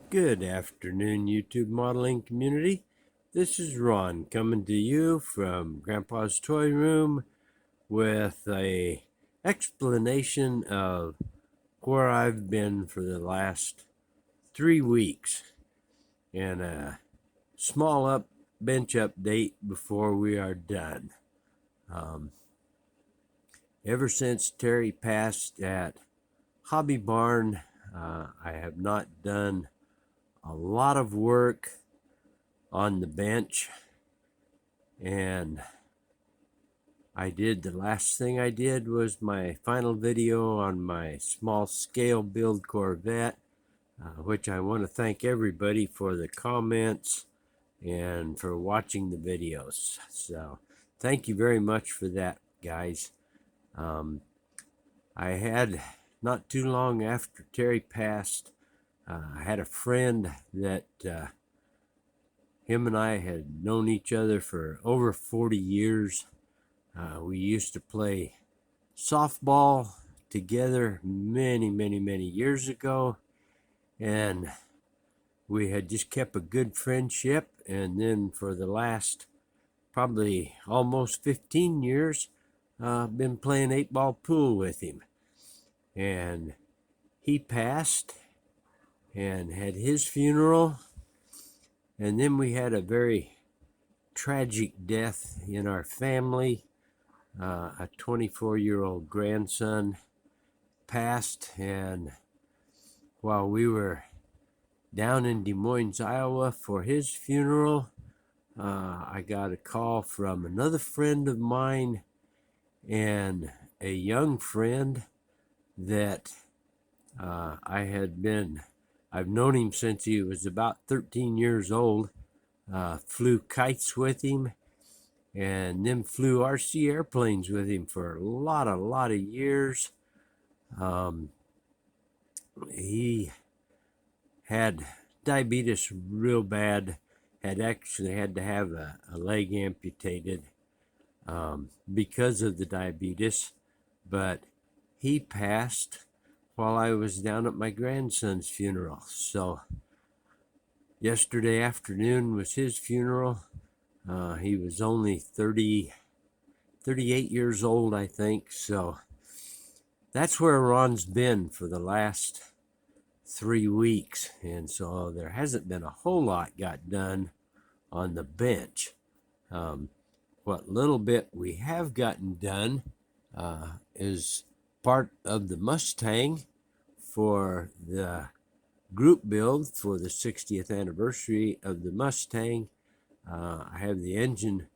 Good afternoon, YouTube modeling community. This is Ron coming to you from Grandpa's Toy Room with a explanation of where I've been for the last 3 weeks and a small bench update before we are done. Ever since Terry passed at Hobby Barn, I have not done a lot of work on the bench, and the last thing I did was my final video on my small scale build Corvette, which I want to thank everybody for the comments and for watching the videos. So thank you very much for that, guys. I had, not too long after Terry passed, I had a friend that him and I had known each other for over 40 years. We used to play softball together many years ago, and we had just kept a good friendship. And then for the last probably almost 15 years, been playing 8-ball pool with him. And he passed and had his funeral, and then we had a very tragic death in our family. A 24-year-old grandson passed, and while we were down in Des Moines, Iowa for his funeral, I got a call from another friend of mine and a young friend that I've known him since he was about 13 years old. Flew kites with him, and then flew RC airplanes with him for a lot of years. He had diabetes real bad, had actually had to have a leg amputated because of the diabetes, but he passed while I was down at my grandson's funeral. So yesterday afternoon was his funeral. He was only 38 years old, I think. So that's where Ron's been for the last 3 weeks. And so there hasn't been a whole lot got done on the bench. What little bit we have gotten done is part of the Mustang for the group build for the 60th anniversary of the Mustang. I have the engine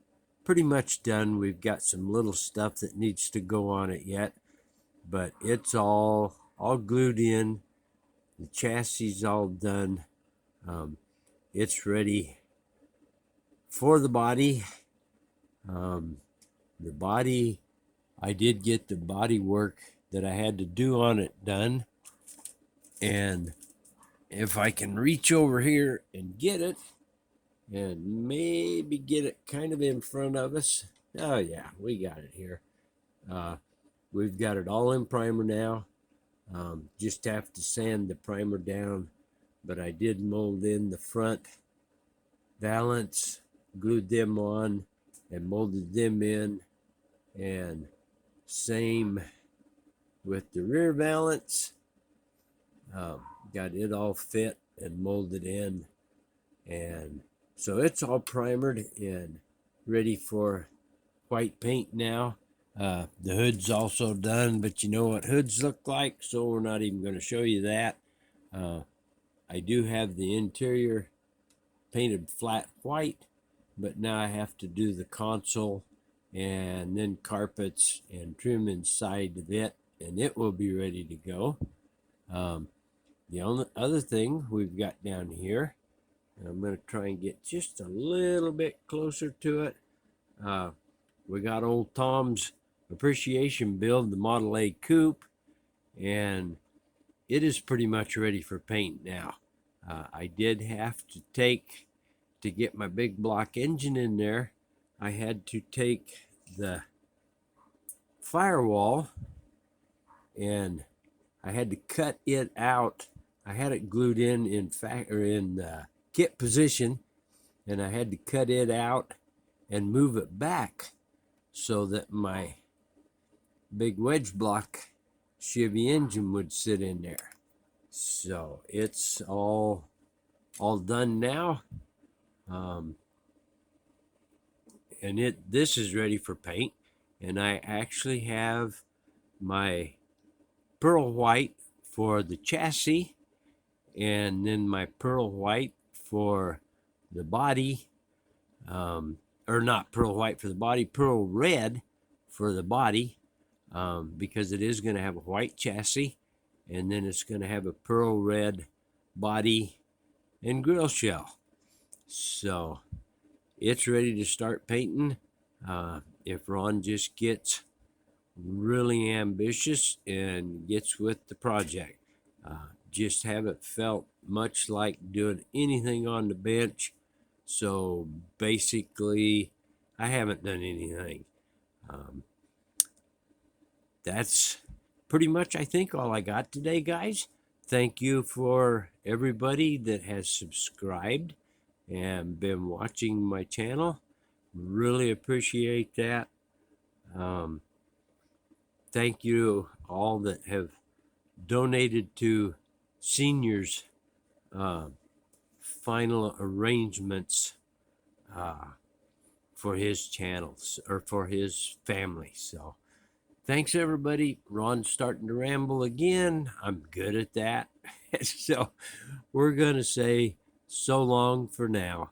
pretty much done. We've got some little stuff that needs to go on it yet, but it's all glued in. The chassis is all done. It's ready for the body. The body, I did get the body work that I had to do on it done, and if I can reach over here and get it, and maybe get it kind of in front of us. Oh yeah, we got it here. We've got it all in primer now. Just have to sand the primer down, but I did mold in the front valance, glued them on, and molded them in, and same with the rear valance. Got it all fit and molded in, and so it's all primered and ready for white paint now. The hood's also done, but you know what hoods look like, so we're not even going to show you that. I do have the interior painted flat white, but now I have to do the console and then carpets and trim inside of it, and it will be ready to go. The only other thing we've got down here, and I'm going to try and get just a little bit closer to it. We got old Tom's appreciation build, the Model A coupe, and it is pretty much ready for paint now. I did have to get my big block engine in there, I had to take the firewall and I had to cut it out. I I had it glued in kit position, and I had to cut it out and move it back so that my big wedge block Chevy engine would sit in there. So it's all done now. And this is ready for paint, and I actually have my pearl white for the chassis, and then my pearl white for the body, or not pearl white for the body, pearl red for the body, because it is going to have a white chassis, and then it's going to have a pearl red body and grill shell. So it's ready to start painting. If Ron just gets really ambitious and gets with the project. Just haven't felt much like doing anything on the bench. So basically, I haven't done anything. That's pretty much, I think, all I got today, guys. Thank you for everybody that has subscribed and been watching my channel. Really appreciate that. Thank you all that have donated to Senior's final arrangements for his channels, or for his family. So thanks, everybody. Ron's starting to ramble again. I'm good at that. So we're going to say so long for now.